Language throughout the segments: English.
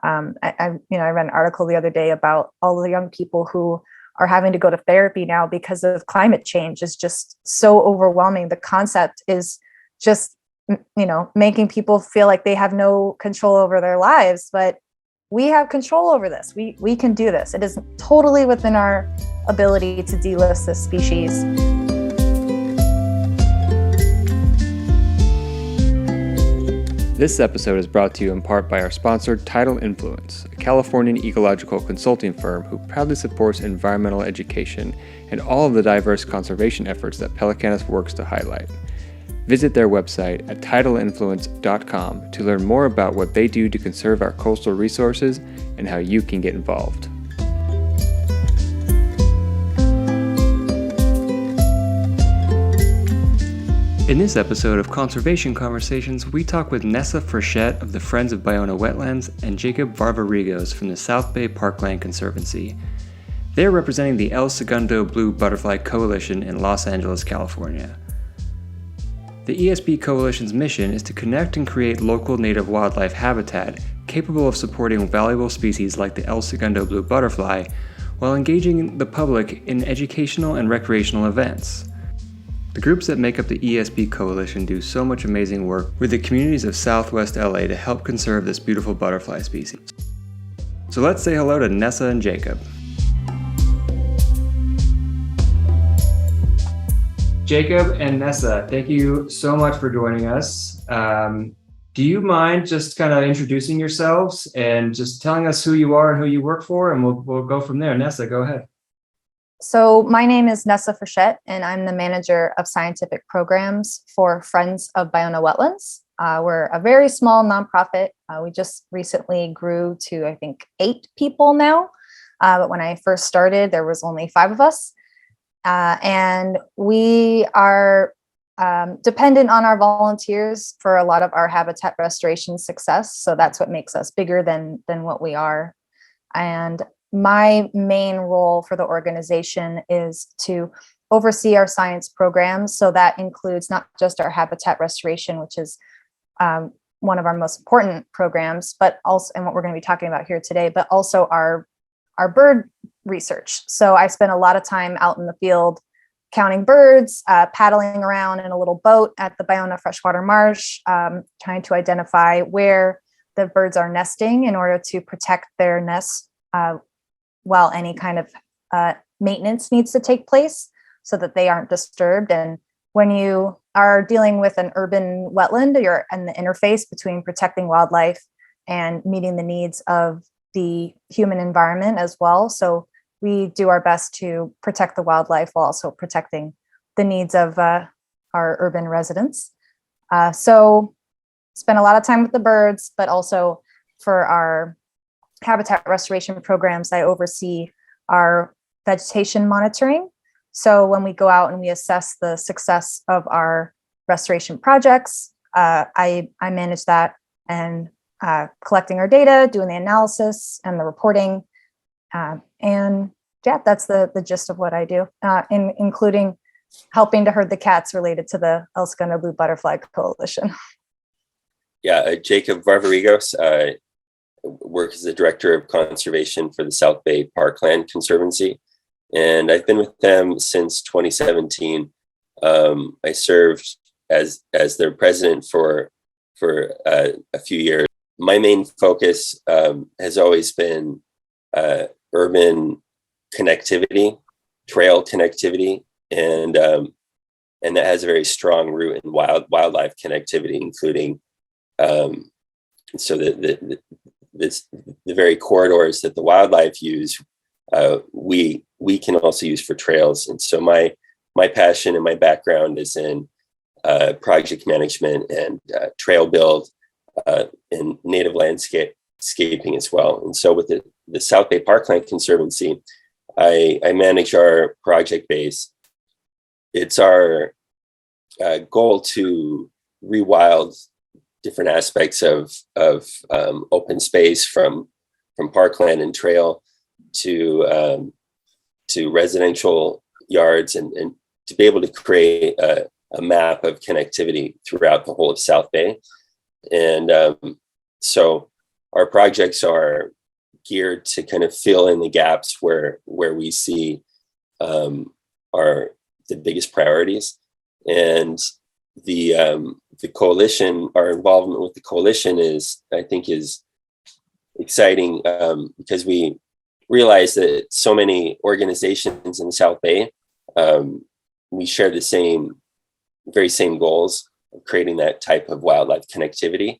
I read an article the other day about all the young people who are having to go to therapy now because of climate change is just so overwhelming. The concept is just, making people feel like they have no control over their lives, but we have control over this. We can do this. It is totally within our ability to delist this species. This episode is brought to you in part by our sponsor, Tidal Influence, a Californian ecological consulting firm who proudly supports environmental education and all of the diverse conservation efforts that Pelecanus works to highlight. Visit their website at tidal.influence.com to learn more about what they do to conserve our coastal resources and how you can get involved. In this episode of Conservation Conversations, we talk with Nessa Frechette of the Friends of Ballona Wetlands and Jacob Varvarigos from the South Bay Parkland Conservancy. They are representing the El Segundo Blue Butterfly Coalition in Los Angeles, California. The ESB Coalition's mission is to connect and create local native wildlife habitat capable of supporting valuable species like the El Segundo Blue Butterfly while engaging the public in educational and recreational events. The groups that make up the ESB Coalition do so much amazing work with the communities of Southwest LA to help conserve this beautiful butterfly species. So let's say hello to Nessa and Jacob. Jacob and Nessa, thank you so much for joining us. Do you mind just kind of introducing yourselves and just telling us who you are and who you work for, and we'll go from there. Nessa, go ahead. So my name is Nessa Frechette, and I'm the manager of scientific programs for Friends of Ballona Wetlands. We're a very small nonprofit. We just recently grew to, I think, 8 people now. But when I first started, there was only 5 of us. And we are dependent on our volunteers for a lot of our habitat restoration success. So that's what makes us bigger than what we are. And my main role for the organization is to oversee our science programs. So that includes not just our habitat restoration, which is one of our most important programs, but also, and what we're going to be talking about here today, but also our bird research. So I spend a lot of time out in the field counting birds, paddling around in a little boat at the Ballona Freshwater Marsh, trying to identify where the birds are nesting in order to protect their nests while any kind of maintenance needs to take place so that they aren't disturbed. And when you are dealing with an urban wetland, you're in the interface between protecting wildlife and meeting the needs of the human environment as well. So we do our best to protect the wildlife while also protecting the needs of our urban residents. So spend a lot of time with the birds, but also for our habitat restoration programs, I oversee our vegetation monitoring. So when we go out and we assess the success of our restoration projects, I manage that and collecting our data, doing the analysis and the reporting. And yeah, that's the gist of what I do, including helping to herd the cats related to the El Segundo Blue Butterfly Coalition. Yeah, Jacob Varvarigos, work as the director of conservation for the South Bay Parkland Conservancy, and I've been with them since 2017. I served as their president for a few years. My main focus has always been urban connectivity, trail connectivity, and that has a very strong root in wildlife connectivity, including so the very corridors that the wildlife use, we can also use for trails. And so my passion and my background is in project management and trail build and native landscaping as well. And so with the South Bay Parkland Conservancy, I manage our project base. It's our goal to rewild different aspects of open space from parkland and trail to residential yards, and to be able to create a map of connectivity throughout the whole of South Bay. And so our projects are geared to kind of fill in the gaps where we see are the biggest priorities. And the coalition, our involvement with the coalition I think is exciting, because we realize that so many organizations in the South Bay, we share the very same goals of creating that type of wildlife connectivity,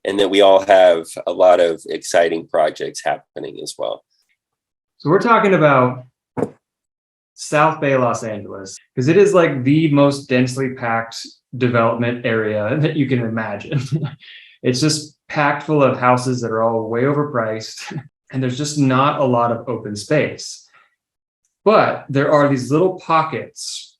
and that we all have a lot of exciting projects happening as well. So we're talking about South Bay, Los Angeles, because it is like the most densely packed development area that you can imagine. It's just packed full of houses that are all way overpriced, and there's just not a lot of open space. But there are these little pockets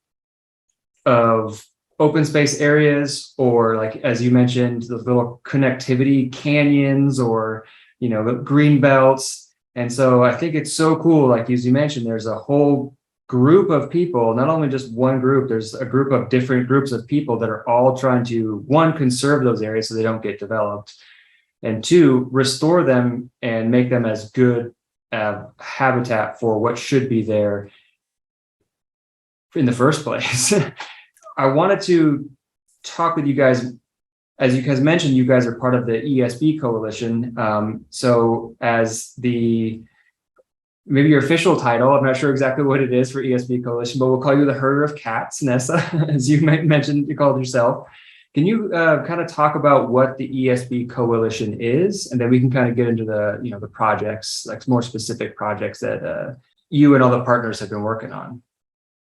of open space areas, or like, as you mentioned, the little connectivity canyons, or, you know, the green belts. And so I think it's so cool. Like, as you mentioned, there's a whole group of people, not only just one group, there's a group of different groups of people that are all trying to, one, conserve those areas so they don't get developed, and two, restore them and make them as good habitat for what should be there in the first place. I wanted to talk with you guys. As you guys mentioned, you guys are part of the ESB coalition. So as maybe your official title, I'm not sure exactly what it is for ESB coalition, but we'll call you the herder of cats, Nessa, as you mentioned, you called yourself. Can you kind of talk about what the ESB coalition is, and then we can kind of get into the projects, like more specific projects that you and all the partners have been working on.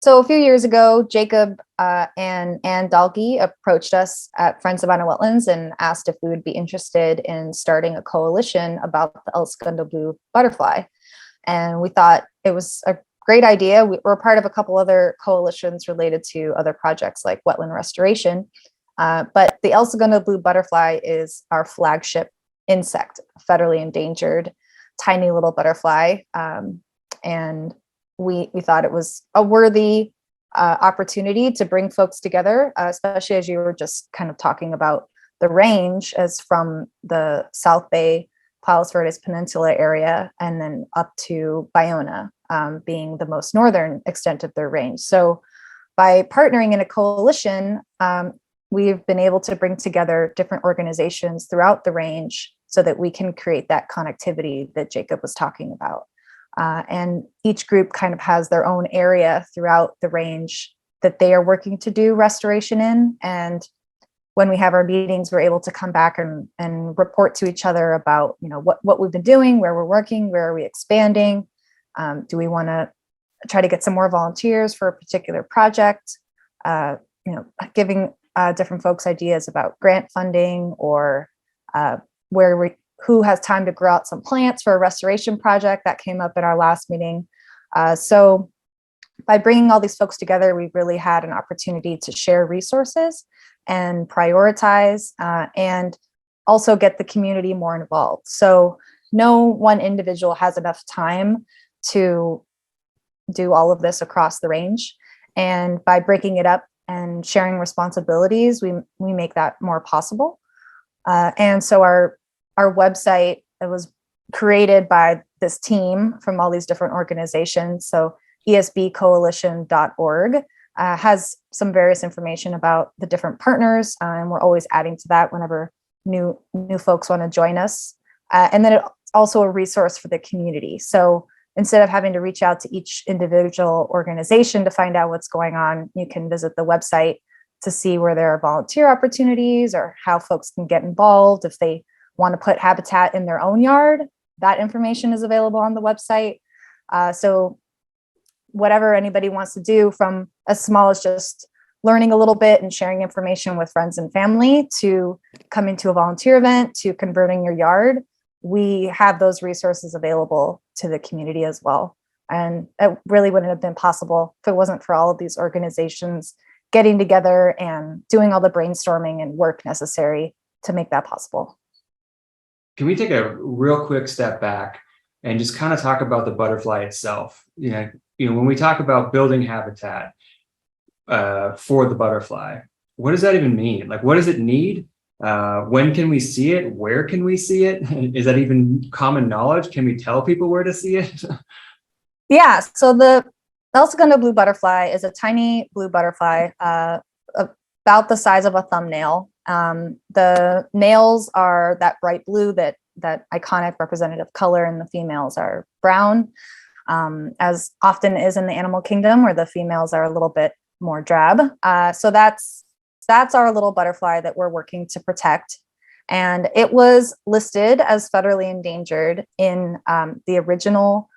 So a few years ago, Jacob and Ann Dalkey approached us at Friends of Iowa Wetlands and asked if we would be interested in starting a coalition about the El Segundo blue butterfly. And we thought it was a great idea. We're part of a couple other coalitions related to other projects like wetland restoration. But the El Segundo blue butterfly is our flagship insect, federally endangered, tiny little butterfly. And we thought it was a worthy opportunity to bring folks together, especially as you were just kind of talking about the range as from the South Bay, Palos Verdes Peninsula area, and then up to Bayona, being the most northern extent of their range. So by partnering in a coalition, we've been able to bring together different organizations throughout the range so that we can create that connectivity that Jacob was talking about. And each group kind of has their own area throughout the range that they are working to do restoration in. And when we have our meetings, we're able to come back and report to each other about, what we've been doing, where we're working, where are we expanding? Do we want to try to get some more volunteers for a particular project? Giving different folks ideas about grant funding, or who has time to grow out some plants for a restoration project that came up in our last meeting. So by bringing all these folks together, we really had an opportunity to share resources and prioritize, and also get the community more involved. So no one individual has enough time to do all of this across the range. And by breaking it up and sharing responsibilities, we make that more possible. And so our website, it was created by this team from all these different organizations. So esbcoalition.org has some various information about the different partners, and we're always adding to that whenever new folks want to join us. And then it's also a resource for the community. So instead of having to reach out to each individual organization to find out what's going on, you can visit the website to see where there are volunteer opportunities or how folks can get involved. If they want to put habitat in their own yard, that information is available on the website. So whatever anybody wants to do, from as small as just learning a little bit and sharing information with friends and family, to coming to a volunteer event, to converting your yard, we have those resources available to the community as well. And it really wouldn't have been possible if it wasn't for all of these organizations getting together and doing all the brainstorming and work necessary to make that possible. Can we take a real quick step back and just kind of talk about the butterfly itself? When we talk about building habitat for the butterfly, what does that even mean? Like, what does it need? When can we see it? Where can we see it? Is that even common knowledge? Can we tell people where to see it? Yeah, so the El blue butterfly is a tiny blue butterfly, about the size of a thumbnail. The males are that bright blue, that iconic representative color, and the females are brown, as often is in the animal kingdom, where the females are a little bit more drab. So that's our little butterfly that we're working to protect. And it was listed as federally endangered in the original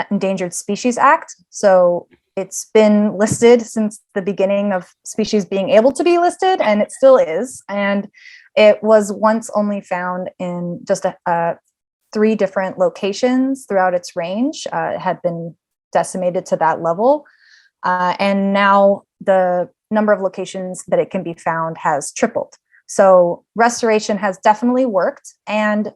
Endangered Species Act. So it's been listed since the beginning of species being able to be listed, and it still is. And it was once only found in just 3 different locations throughout its range. It had been decimated to that level. And now the number of locations that it can be found has tripled. So restoration has definitely worked. And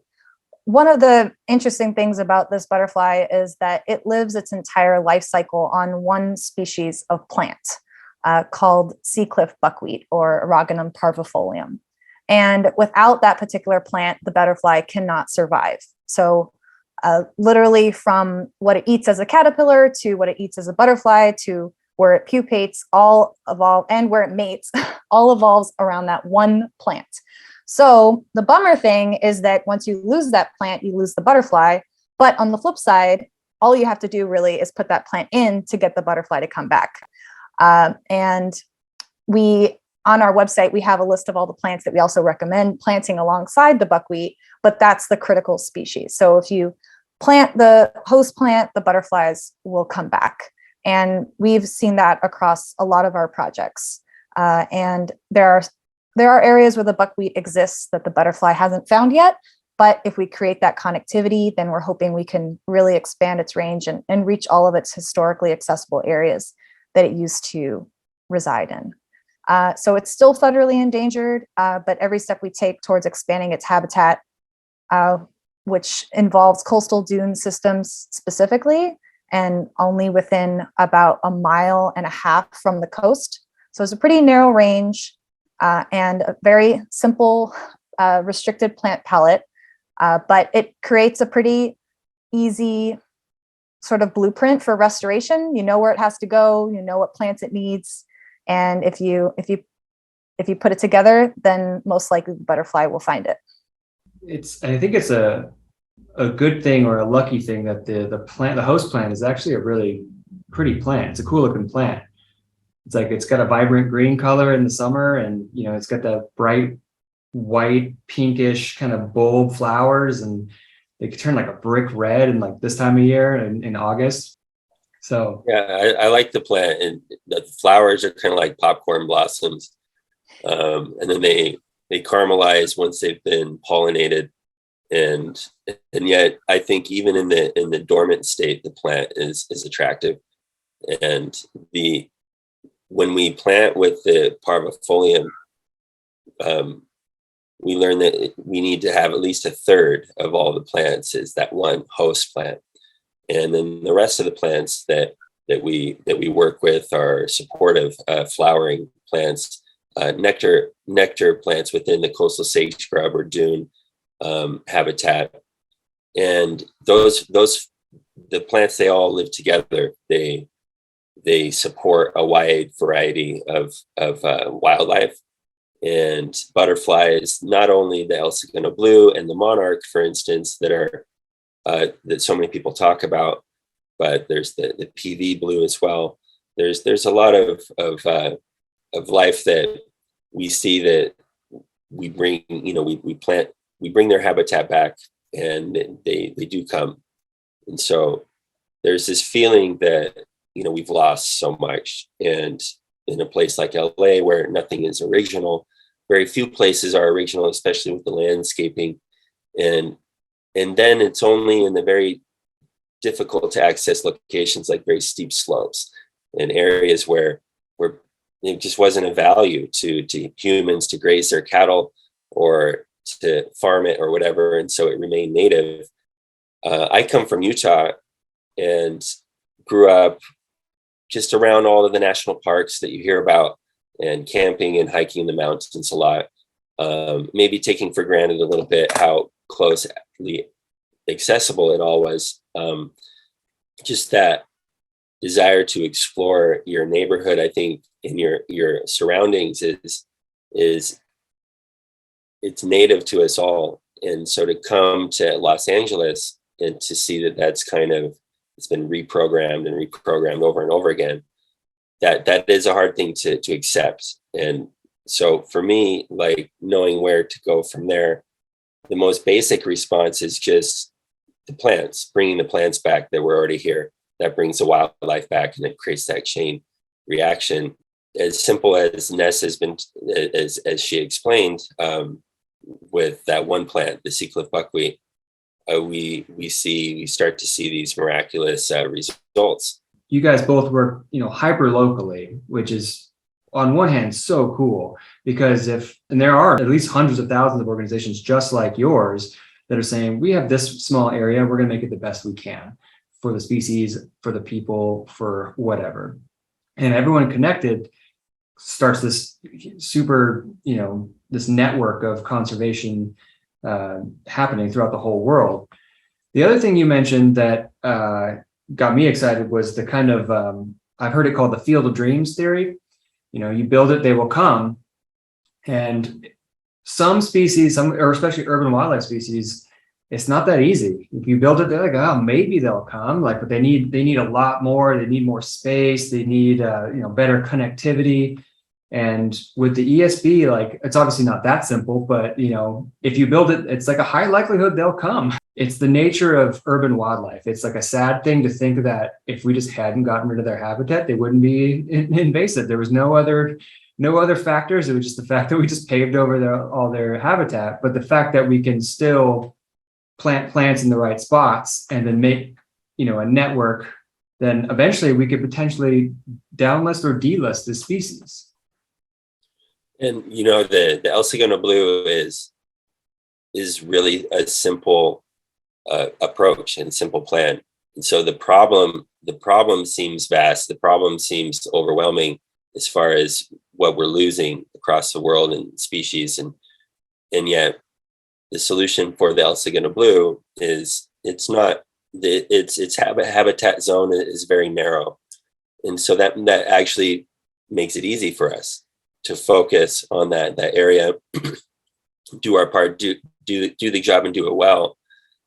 one of the interesting things about this butterfly is that it lives its entire life cycle on one species of plant called seacliff buckwheat, or Aragonum parvifolium. And without that particular plant, the butterfly cannot survive. So literally from what it eats as a caterpillar to what it eats as a butterfly to where it pupates, all evolve, and where it mates, all evolves around that one plant. So the bummer thing is that once you lose that plant, you lose the butterfly. But on the flip side, all you have to do really is put that plant in to get the butterfly to come back. And on our website, we have a list of all the plants that we also recommend planting alongside the buckwheat, but that's the critical species. So if you plant the host plant, the butterflies will come back. And we've seen that across a lot of our projects. And there are areas where the buckwheat exists that the butterfly hasn't found yet. But if we create that connectivity, then we're hoping we can really expand its range and reach all of its historically accessible areas that it used to reside in. So it's still federally endangered, but every step we take towards expanding its habitat, which involves coastal dune systems specifically, and only within about 1.5 miles from the coast. So it's a pretty narrow range and a very simple restricted plant palette, but it creates a pretty easy sort of blueprint for restoration. You know where it has to go, you know what plants it needs, and if you put it together, then most likely the butterfly will find it. I think it's a good thing, or a lucky thing, that the host plant is actually a really pretty plant. It's a cool looking plant. It's got a vibrant green color in the summer, and it's got that bright white pinkish kind of bulb flowers, and they could turn like a brick red in like this time of year in August. So yeah, I like the plant, and the flowers are kind of like popcorn blossoms, and then they caramelize once they've been pollinated, and yet I think even in the dormant state, the plant is attractive. And when we plant with the parvifolium, we learn that we need to have at least 1/3 of all the plants is that one host plant. And then the rest of the plants that we work with are supportive flowering plants, nectar plants within the coastal sage scrub or dune habitat. And the plants, they all live together. They support a wide variety of wildlife. And butterflies, not only the El blue and the monarch, for instance, that so many people talk about, but there's the PV blue as well. There's a lot of life that we see that we bring, we bring their habitat back, and they do come. And so there's this feeling that, we've lost so much. And in a place like LA, where nothing is original, very few places are original, especially with the landscaping. And then it's only in the very difficult to access locations, like very steep slopes and areas where it just wasn't a value to humans to graze their cattle or to farm it or whatever. And so it remained native. I come from Utah and grew up just around all of the national parks that you hear about, and camping and hiking in the mountains a lot. maybe taking for granted a little bit how closely accessible it all was. Just that desire to explore your neighborhood, I think, in your surroundings is it's native to us all. And so to come to Los Angeles and to see that that's kind of, it's been reprogrammed and reprogrammed over and over again, that is a hard thing to accept. And so for me, like knowing where to go from there, the most basic response is just the plants, bringing the plants back that were already here. That brings the wildlife back and it creates that chain reaction. As simple as Ness has been, as she explained, with that one plant, the seacliff buckwheat, we start to see these miraculous results. You guys both work, hyper locally, which is on one hand so cool, because and there are at least hundreds of thousands of organizations just like yours that are saying, we have this small area, we're going to make it the best we can for the species, for the people, for whatever. And everyone connected starts this super, this network of conservation happening throughout the whole world. The other thing you mentioned that got me excited was the kind of, I've heard it called the field of dreams theory. You build it, they will come. And some species, or especially urban wildlife species, it's not that easy. If you build it, they're like, oh, maybe they'll come. But they need a lot more. They need more space. They need better connectivity. And with the ESB, it's obviously not that simple, but if you build it, it's like a high likelihood they'll come. It's the nature of urban wildlife. It's like a sad thing to think that if we just hadn't gotten rid of their habitat, they wouldn't be invasive. There was no other factors. It was just the fact that we just paved over all their habitat. But the fact that we can still plant plants in the right spots and then make, a network, then eventually we could potentially downlist or delist this species. And, the El Segundo blue is really a simple approach and simple plan. And so the problem seems vast. The problem seems overwhelming as far as what we're losing across the world and species. And yet the solution for the El Segundo blue is its habitat zone is very narrow. And so that actually makes it easy for us to focus on that area, do our part, do the job and do it well.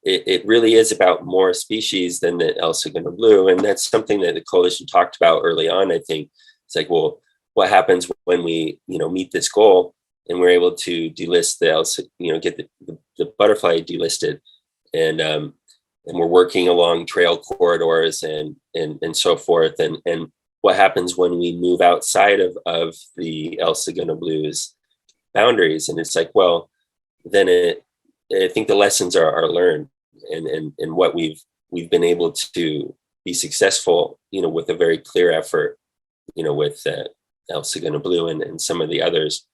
It really is about more species than the El Segundo blue. And that's something that the coalition talked about early on. I think it's like, well, what happens when we, meet this goal and we're able to delist get the butterfly delisted, and we're working along trail corridors and so forth. And what happens when we move outside of the El Segundo blue's boundaries? And it's like, well, then I think the lessons are learned, and what we've been able to be successful, with a very clear effort, with El Segundo blue and some of the others.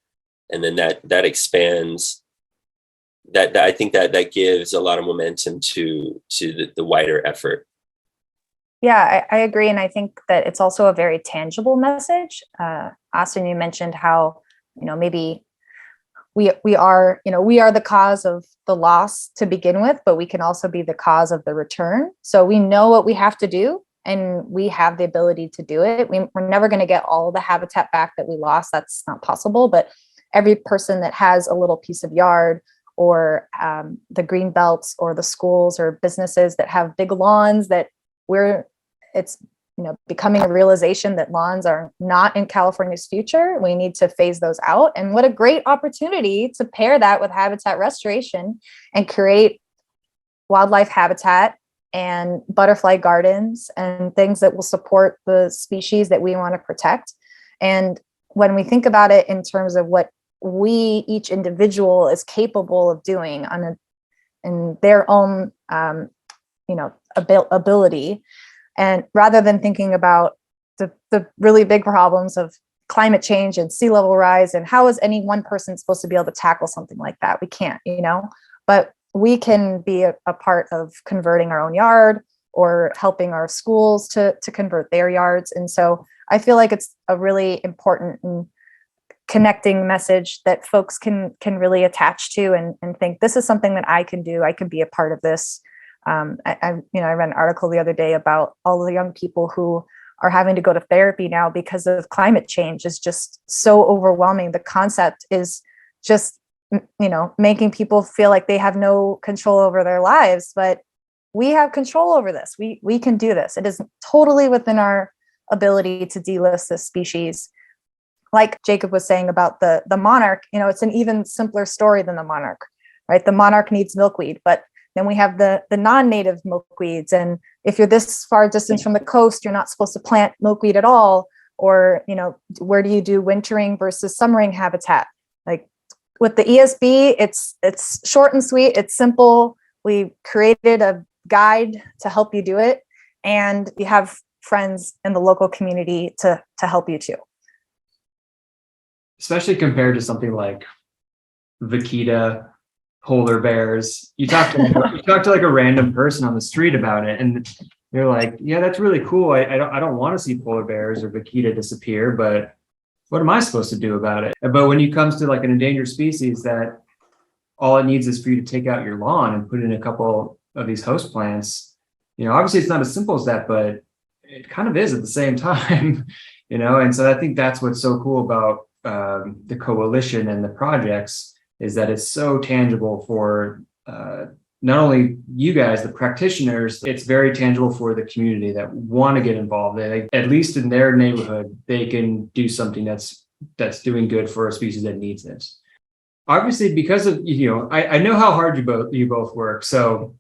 And then that expands, that I think that gives a lot of momentum to the wider effort. Yeah, I agree. And I think that it's also a very tangible message. Austin, you mentioned how, maybe we are the cause of the loss to begin with, but we can also be the cause of the return. So we know what we have to do and we have the ability to do it. We're never going to get all the habitat back that we lost. That's not possible. But every person that has a little piece of yard, or the green belts, or the schools or businesses that have big lawns, it's becoming a realization that lawns are not in California's future. We need to phase those out. And what a great opportunity to pair that with habitat restoration and create wildlife habitat and butterfly gardens and things that will support the species that we want to protect. And when we think about it in terms of what each individual is capable of doing in their own, ability, and rather than thinking about the really big problems of climate change and sea level rise, and how is any one person supposed to be able to tackle something like that? We can't, but we can be a part of converting our own yard or helping our schools to convert their yards. And so I feel like it's a really important connecting message that folks can really attach to and think this is something that I can do. I can be a part of this. I read an article the other day about all the young people who are having to go to therapy now because of climate change is just so overwhelming. The concept is just, making people feel like they have no control over their lives, but we have control over this. We can do this. It is totally within our ability to delist this species. Like Jacob was saying about the monarch, it's an even simpler story than the monarch, right? The monarch needs milkweed, but then we have the non-native milkweeds. And if you're this far distance from the coast, you're not supposed to plant milkweed at all. Or, where do you do wintering versus summering habitat? Like with the ESB, it's short and sweet. It's simple. We created a guide to help you do it. And you have friends in the local community to help you too. Especially compared to something like vaquita, polar bears. You talk to like a random person on the street about it, and they're like, "Yeah, that's really cool. I don't want to see polar bears or vaquita disappear, but what am I supposed to do about it?" But when it comes to like an endangered species that all it needs is for you to take out your lawn and put in a couple of these host plants, obviously it's not as simple as that, but it kind of is at the same time, And so I think that's what's so cool about the coalition and the projects is that it's so tangible for not only you guys, the practitioners, it's very tangible for the community that want to get involved. At least in their neighborhood, they can do something that's doing good for a species that needs it. Obviously, because of, I know how hard you both work. So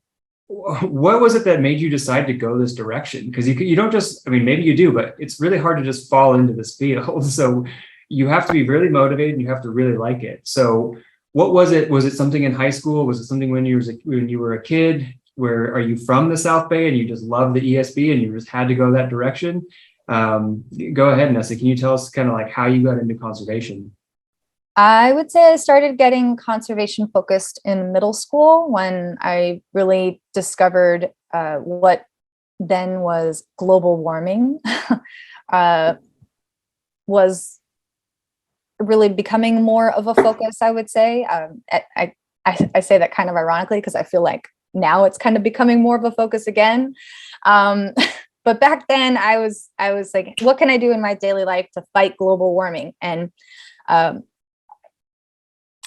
what was it that made you decide to go this direction? Because you don't just, maybe you do, but it's really hard to just fall into this field. So you have to be really motivated and you have to really like it. So what was it? Was it something in high school? Was it something when you were a kid? Where are you from the South Bay and you just love the ESB and you just had to go that direction? Go ahead, Nessa. Can you tell us kind of like how you got into conservation? I would say I started getting conservation focused in middle school when I really discovered what then was global warming was really becoming more of a focus, I would say. I say that kind of ironically because I feel like now it's kind of becoming more of a focus again. But back then I was like, what can I do in my daily life to fight global warming? And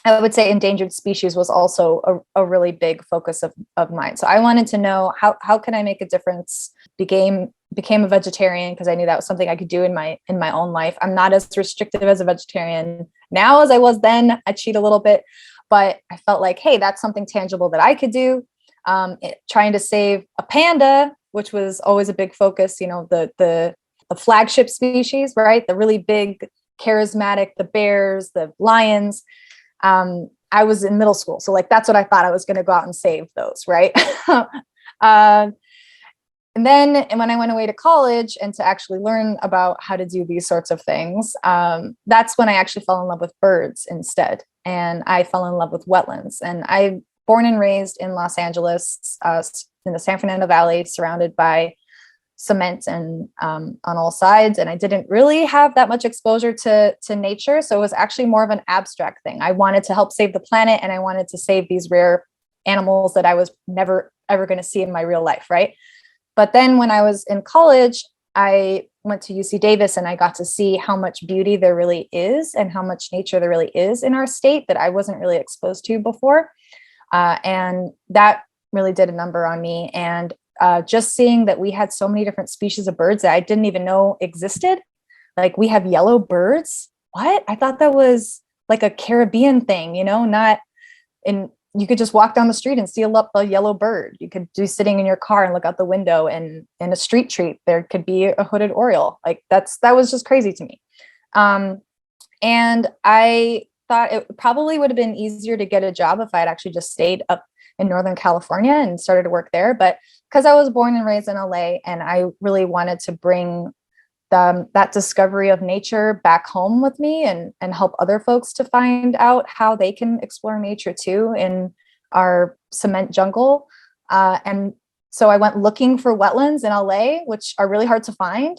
I would say endangered species was also a really big focus of mine. So I wanted to know how can I make a difference? Became a vegetarian because I knew that was something I could do in my own life. I'm not as restrictive as a vegetarian now as I was then. I cheat a little bit, but I felt like, hey, that's something tangible that I could do. Trying to save a panda, which was always a big focus, the flagship species, right? The really big, charismatic, the bears, the lions. I was in middle school. So like, that's what I thought I was going to go out and save those. Right. And then when I went away to college and to actually learn about how to do these sorts of things, that's when I actually fell in love with birds instead. And I fell in love with wetlands. And I'm born and raised in Los Angeles, in the San Fernando Valley, surrounded by cement and on all sides. And I didn't really have that much exposure to nature. So it was actually more of an abstract thing. I wanted to help save the planet and I wanted to save these rare animals that I was never, ever going to see in my real life. Right. But then when I was in college, I went to UC Davis and I got to see how much beauty there really is and how much nature there really is in our state that I wasn't really exposed to before. And that really did a number on me. And just seeing that we had so many different species of birds that I didn't even know existed. Like we have yellow birds. What? I thought that was like a Caribbean thing, not in, you could just walk down the street and see a yellow bird. You could be sitting in your car and look out the window and in a street treat, there could be a hooded oriole. Like that was just crazy to me. And I thought it probably would have been easier to get a job if I had actually just stayed up in Northern California and started to work there. But because I was born and raised in LA and I really wanted to bring that discovery of nature back home with me and help other folks to find out how they can explore nature too in our cement jungle. And So I went looking for wetlands in LA, which are really hard to find.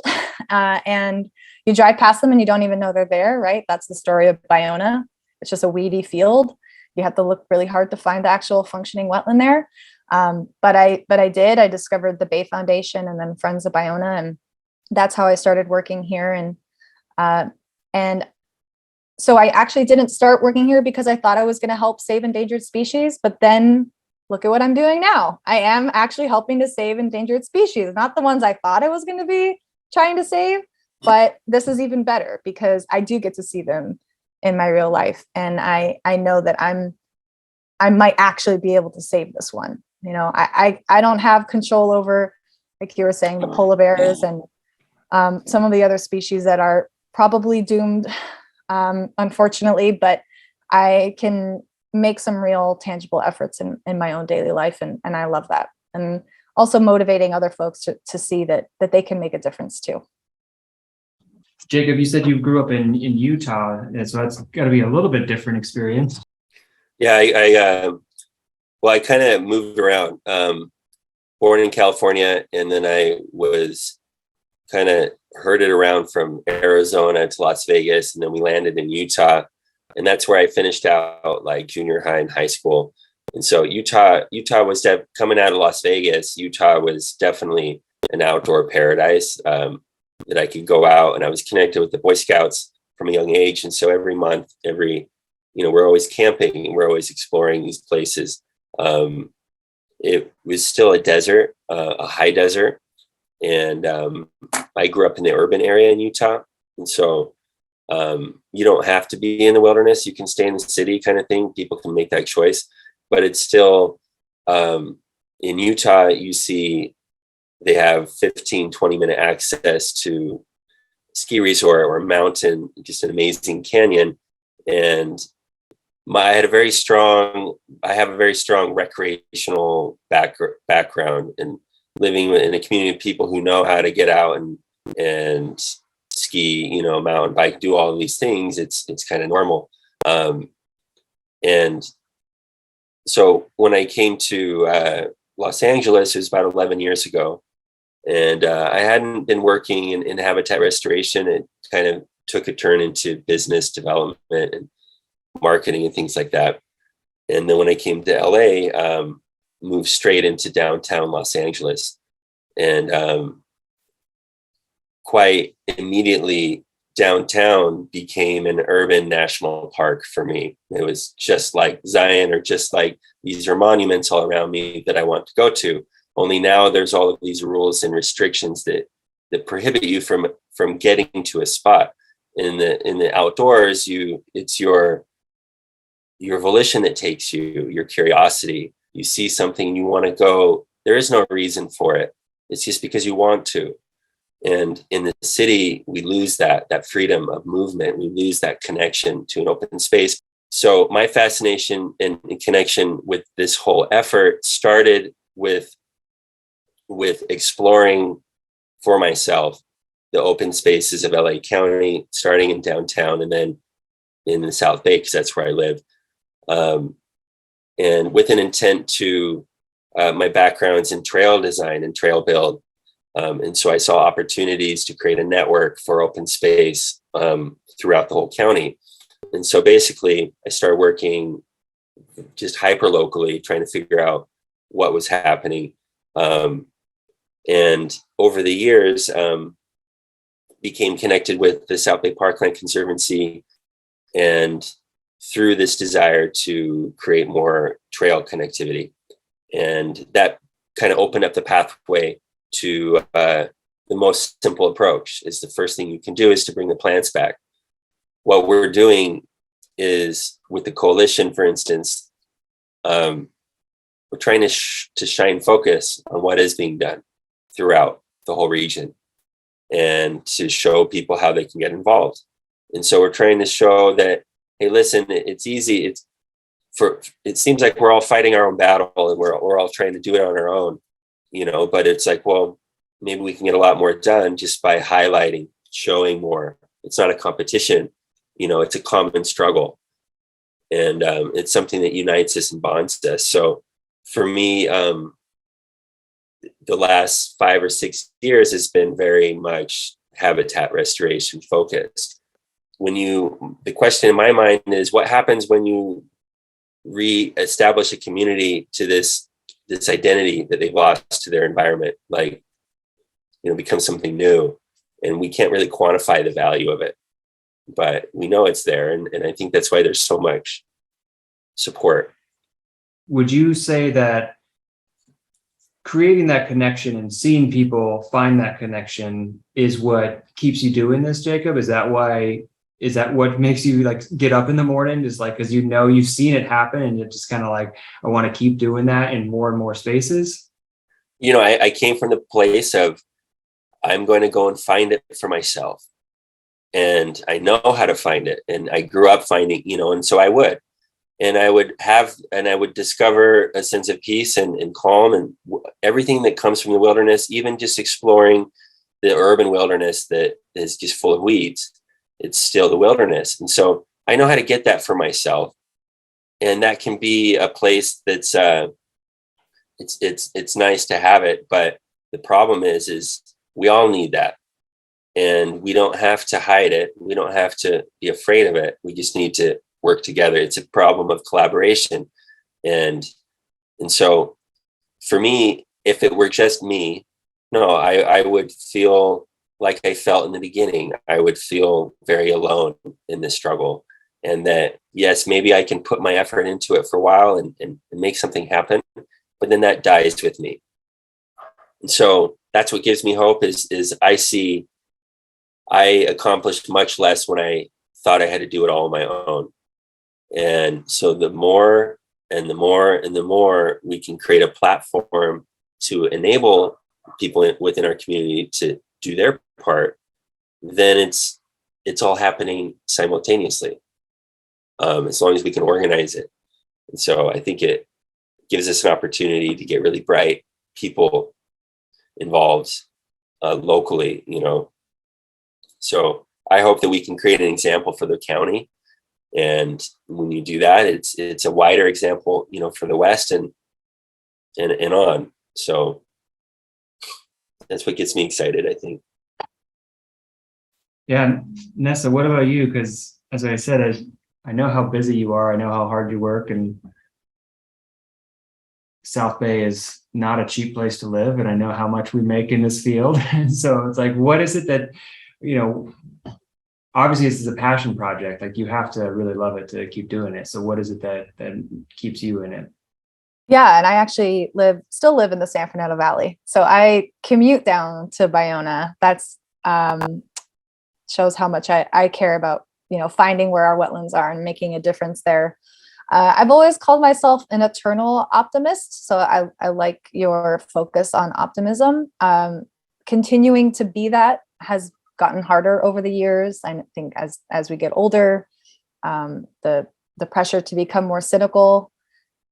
And you drive past them and you don't even know they're there, right? That's the story of Bayona. It's just a weedy field. You have to look really hard to find the actual functioning wetland there. But I did. I discovered the Bay Foundation and then Friends of Bayona, and that's how I started working here. And so I actually didn't start working here because I thought I was going to help save endangered species, but then look at what I'm doing now. I am actually helping to save endangered species, not the ones I thought I was going to be trying to save, but this is even better because I do get to see them in my real life. And I know that I might actually be able to save this one. You know, I don't have control over, like you were saying, the polar bears and some of the other species that are probably doomed, unfortunately, but I can make some real tangible efforts in my own daily life. And I love that. And also motivating other folks to see that they can make a difference too. Jacob, you said you grew up in Utah, and so that's got to be a little bit different experience. Yeah, I kind of moved around. Born in California, and then I was kind of herded around from Arizona to Las Vegas, and then we landed in Utah, and that's where I finished out like junior high and high school. And so Utah was coming out of Las Vegas. Utah was definitely an outdoor paradise that I could go out, and I was connected with the Boy Scouts from a young age. And so every month, we're always camping and we're always exploring these places. It was still a desert, a high desert. And I grew up in the urban area in Utah. And so you don't have to be in the wilderness. You can stay in the city kind of thing. People can make that choice. But it's still, in Utah, you see they have 15-20-minute access to ski resort or mountain, just an amazing canyon. And I have a very strong recreational background and living in a community of people who know how to get out and ski, mountain bike, do all of these things. It's kind of normal. And so when I came to Los Angeles, it was about 11 years ago, and I hadn't been working in habitat restoration. It kind of took a turn into business development and marketing and things like that. And then when I came to LA, moved straight into downtown Los Angeles, and quite immediately downtown became an urban national park for me. It was just like Zion, or just like these are monuments all around me that I want to go to. Only now there's all of these rules and restrictions that prohibit you from getting to a spot. In the outdoors, it's your volition that takes you, your curiosity. You see something, you want to go. There is no reason for it. It's just because you want to. And in the city, we lose that freedom of movement. We lose that connection to an open space. So my fascination and connection with this whole effort started with exploring for myself the open spaces of LA County, starting in downtown and then in the South Bay, because that's where I live. And with an intent to, my background's in trail design and trail build. And so I saw opportunities to create a network for open space throughout the whole county. And so basically I started working just hyper locally, trying to figure out what was happening. And over the years, became connected with the South Bay Parkland Conservancy, and through this desire to create more trail connectivity. And that kind of opened up the pathway to the most simple approach. Is the first thing you can do is to bring the plants back. What we're doing is, with the coalition, for instance, we're trying to shine focus on what is being done throughout the whole region, and to show people how they can get involved. And so we're trying to show that, hey, listen, it's easy. It seems like we're all fighting our own battle, and we're all trying to do it on our own, but it's like, well, maybe we can get a lot more done just by highlighting, showing more. It's not a competition, it's a common struggle. And it's something that unites us and bonds us. So for me, the last 5 or 6 years has been very much habitat restoration focused. The question in my mind is, what happens when you re-establish a community to this identity that they've lost to their environment, like, become something new, and we can't really quantify the value of it, but we know it's there. And I think that's why there's so much support. Would you say that creating that connection and seeing people find that connection is what keeps you doing this, Jacob? Is that what makes you like get up in the morning? Is like, because you've seen it happen and you're just kind of like, I want to keep doing that in more and more spaces? I came from the place of, I'm going to go and find it for myself. And I know how to find it. And I grew up finding, and so I would. And I would discover a sense of peace and calm and everything that comes from the wilderness, even just exploring the urban wilderness that is just full of weeds. It's still the wilderness. And so I know how to get that for myself. And that can be a place that's, it's nice to have it. But the problem is we all need that. And we don't have to hide it. We don't have to be afraid of it. We just need to work together. It's a problem of collaboration. And so for me, if it were just me, no, I would feel like I felt in the beginning. I would feel very alone in this struggle. And that, yes, maybe I can put my effort into it for a while and make something happen, but then that dies with me. And so that's what gives me hope is I accomplished much less when I thought I had to do it all on my own. And so the more and the more and the more we can create a platform to enable people within our community to do their part, then it's all happening simultaneously, as long as we can organize it. And so I think it gives us an opportunity to get really bright people involved locally, So I hope that we can create an example for the county. And when you do that, it's a wider example, for the West and on. So that's what gets me excited, I think. Yeah. Nessa, what about you? Because as I said, I know how busy you are. I know how hard you work, and South Bay is not a cheap place to live. And I know how much we make in this field. And so it's like, what is it that, obviously this is a passion project. Like, you have to really love it to keep doing it. So what is it that keeps you in it? Yeah, and I actually still live in the San Fernando Valley. So I commute down to Ballona. That's shows how much I care about, finding where our wetlands are and making a difference there. I've always called myself an eternal optimist. So I like your focus on optimism. Continuing to be that has gotten harder over the years. I think as we get older, the pressure to become more cynical,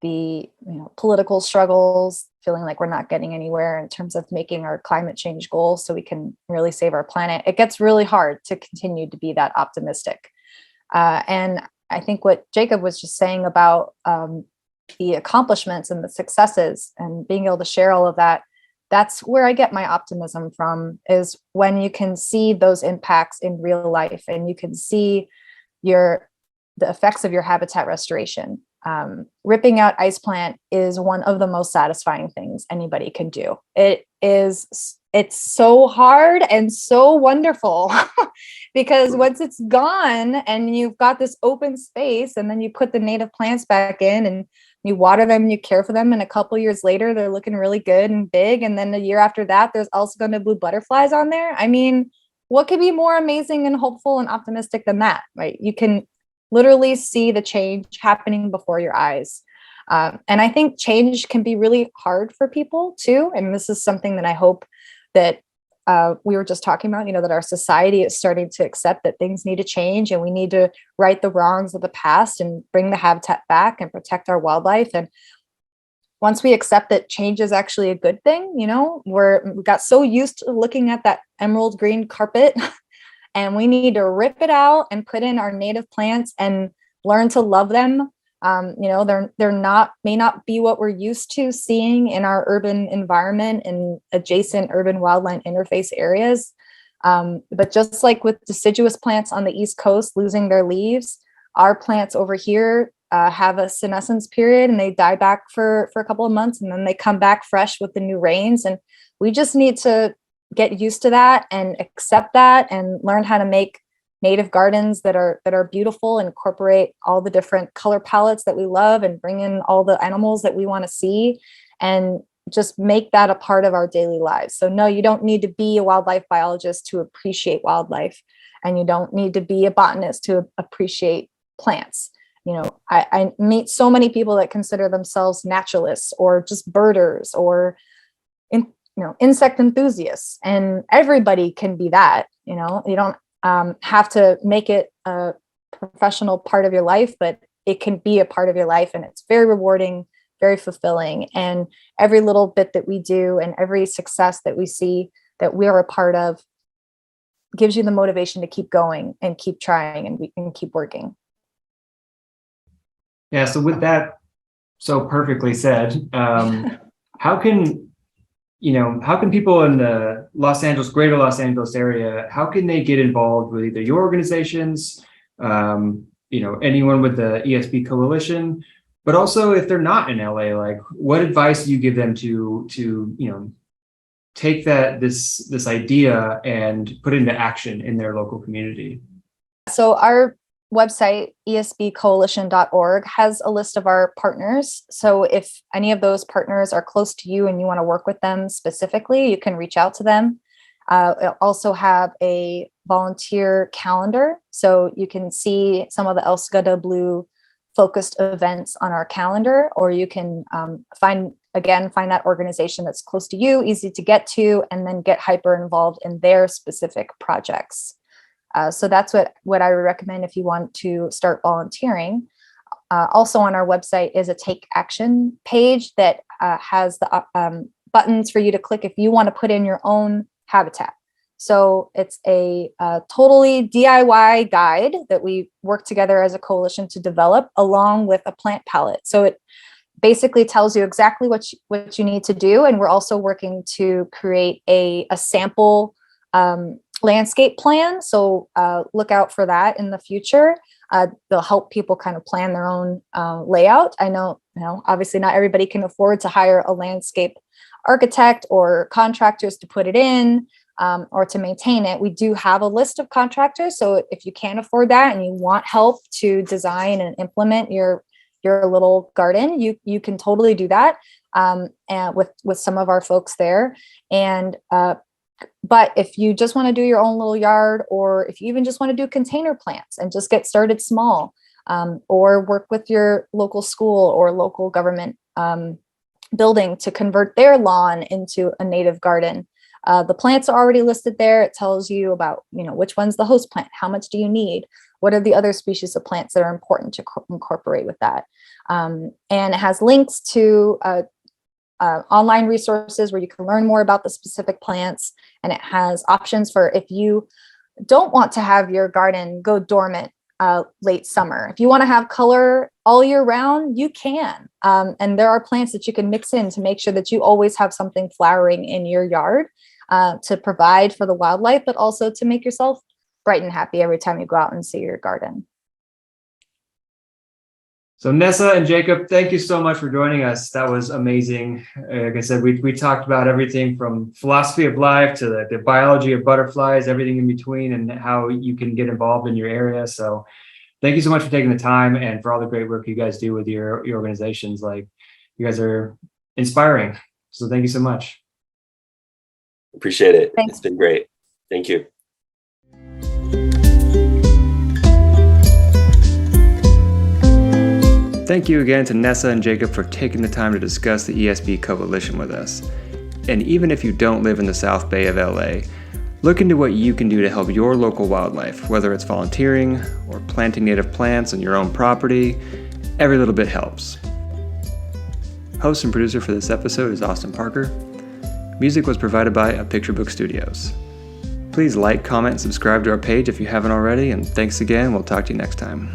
the political struggles, feeling like we're not getting anywhere in terms of making our climate change goals so we can really save our planet. It gets really hard to continue to be that optimistic. And I think what Jacob was just saying about the accomplishments and the successes and being able to share all of that, that's where I get my optimism from, is when you can see those impacts in real life and you can see the effects of your habitat restoration. Ripping out ice plant is one of the most satisfying things anybody can do. It's so hard and so wonderful because once it's gone and you've got this open space, and then you put the native plants back in and you water them and you care for them, and a couple years later they're looking really good and big, and then a year after that there's also going to blue butterflies on there. I mean, what could be more amazing and hopeful and optimistic than that, right? You can literally see the change happening before your eyes. And I think change can be really hard for people too. And this is something that I hope that we were just talking about, that our society is starting to accept that things need to change and we need to right the wrongs of the past and bring the habitat back and protect our wildlife. And once we accept that change is actually a good thing, we got so used to looking at that emerald green carpet and we need to rip it out and put in our native plants and learn to love them May not be what we're used to seeing in our urban environment and adjacent urban wildland interface areas. But just like with deciduous plants on the East Coast losing their leaves, our plants over here have a senescence period, and they die back for a couple of months, and then they come back fresh with the new rains. And we just need to get used to that and accept that and learn how to make native gardens that are beautiful, incorporate all the different color palettes that we love, and bring in all the animals that we want to see, and just make that a part of our daily lives. So no, you don't need to be a wildlife biologist to appreciate wildlife, and you don't need to be a botanist to appreciate plants. I meet so many people that consider themselves naturalists or just birders or insect enthusiasts, and everybody can be that. You don't have to make it a professional part of your life, but it can be a part of your life, and it's very rewarding, very fulfilling. And every little bit that we do and every success that we see that we are a part of gives you the motivation to keep going and keep trying, and we can keep working. Yeah. So with that, so perfectly said, how can people in the greater Los Angeles area, how can they get involved with either your organizations, anyone with the ESB Coalition, but also if they're not in LA, like what advice do you give them to take this idea and put it into action in their local community? So our website, esbcoalition.org, has a list of our partners. So if any of those partners are close to you and you want to work with them specifically, you can reach out to them. We'll also have a volunteer calendar, so you can see some of the El Segundo Blue focused events on our calendar, or you can find that organization that's close to you, easy to get to, and then get hyper involved in their specific projects. So that's what I would recommend if you want to start volunteering. Also on our website is a take action page that has the buttons for you to click if you want to put in your own habitat. So it's a totally DIY guide that we work together as a coalition to develop, along with a plant palette. So it basically tells you exactly what you need to do. And we're also working to create a sample landscape plan. So look out for that in the future. They'll help people kind of plan their own layout. I know, obviously not everybody can afford to hire a landscape architect or contractors to put it in or to maintain it. We do have a list of contractors. So if you can't afford that and you want help to design and implement your little garden, you can totally do that and with some of our folks there. And but if you just want to do your own little yard, or if you even just want to do container plants and just get started small, or work with your local school or local government building to convert their lawn into a native garden, the plants are already listed there. It tells you about, which one's the host plant, how much do you need, what are the other species of plants that are important to incorporate with that. And it has links to online resources where you can learn more about the specific plants, and it has options for if you don't want to have your garden go dormant late summer. If you want to have color all year round, you can. And there are plants that you can mix in to make sure that you always have something flowering in your yard to provide for the wildlife, but also to make yourself bright and happy every time you go out and see your garden. So Nessa and Jacob, thank you so much for joining us. That was amazing. Like I said, we talked about everything from philosophy of life to the biology of butterflies, everything in between, and how you can get involved in your area. So thank you so much for taking the time and for all the great work you guys do with your organizations. Like, you guys are inspiring. So thank you so much. Appreciate it. Thanks. It's been great. Thank you. Thank you again to Nessa and Jacob for taking the time to discuss the ESB Coalition with us. And even if you don't live in the South Bay of LA, look into what you can do to help your local wildlife, whether it's volunteering or planting native plants on your own property. Every little bit helps. Host and producer for this episode is Austin Parker. Music was provided by A Picture Book Studios. Please like, comment, and subscribe to our page if you haven't already, and thanks again. We'll talk to you next time.